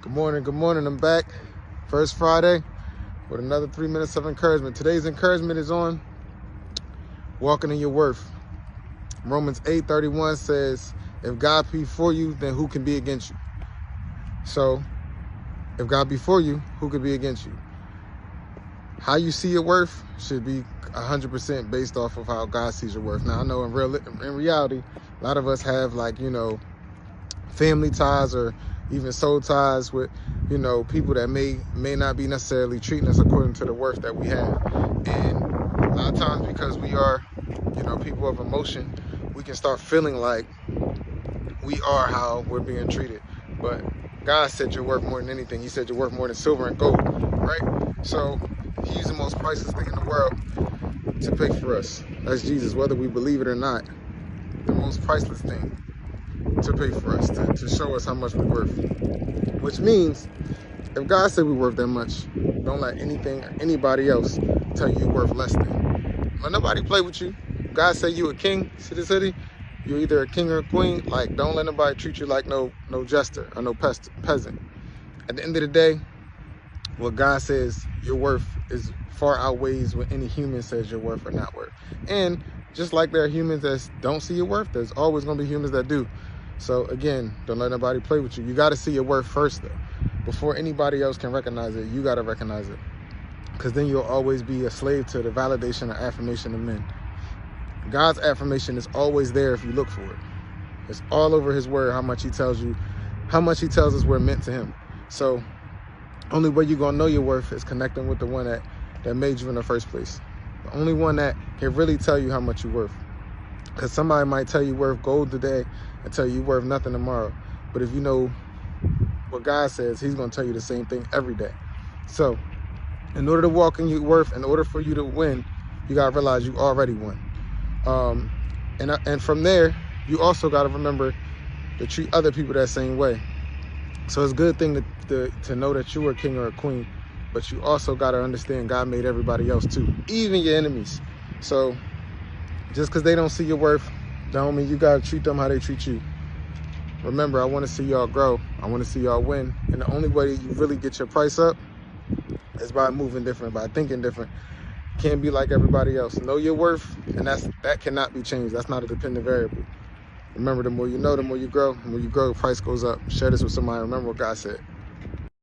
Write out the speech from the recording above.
Good morning. I'm back. First Friday with another 3 minutes of encouragement. Today's encouragement is on walking in your worth. Romans 8:31 says, if God be for you, then who can be against you? So, if God be for you, who could be against you? How you see your worth should be 100% based off of how God sees your worth. Now, I know in reality, a lot of us have family ties or even soul ties with people that may not be necessarily treating us according to the worth that we have. And a lot of times, because we are people of emotion, we can start feeling like we are how we're being treated. But God said you're worth more than anything. He said you're worth more than silver and gold, right? So he's the most priceless thing in the world to pay for us. That's Jesus, whether we believe it or not. The most priceless thing to pay for us, to show us how much we're worth. Which means, if God said we're worth that much, don't let anything or anybody else tell you you're worth less than. Let nobody play with you. God said you a king, city. You're either a king or a queen. Don't let nobody treat you like no jester or no peasant. At the end of the day, what God says your worth is far outweighs what any human says you're worth or not worth. And just like there are humans that don't see your worth, there's always going to be humans that do. So again, don't let nobody play with you. You got to see your worth first, though. Before anybody else can recognize it, you got to recognize it. Because then you'll always be a slave to the validation or affirmation of men. God's affirmation is always there if you look for it. It's all over his word, how much he tells us we're meant to him. So only way you're going to know your worth is connecting with the one that made you in the first place. The only one that can really tell you how much you're worth. Because somebody might tell you worth gold today and tell you worth nothing tomorrow. But if you know what God says, he's going to tell you the same thing every day. So in order to walk in your worth, in order for you to win, you got to realize you already won. And from there, you also got to remember to treat other people that same way. So it's a good thing to know that you are a king or a queen, but you also got to understand God made everybody else too, even your enemies. So just because they don't see your worth, don't mean you got to treat them how they treat you. Remember, I want to see y'all grow. I want to see y'all win. And the only way you really get your price up is by moving different, by thinking different. Can't be like everybody else. Know your worth, and that cannot be changed. That's not a dependent variable. Remember, the more you know, the more you grow. The more you grow, the price goes up. Share this with somebody. Remember what God said.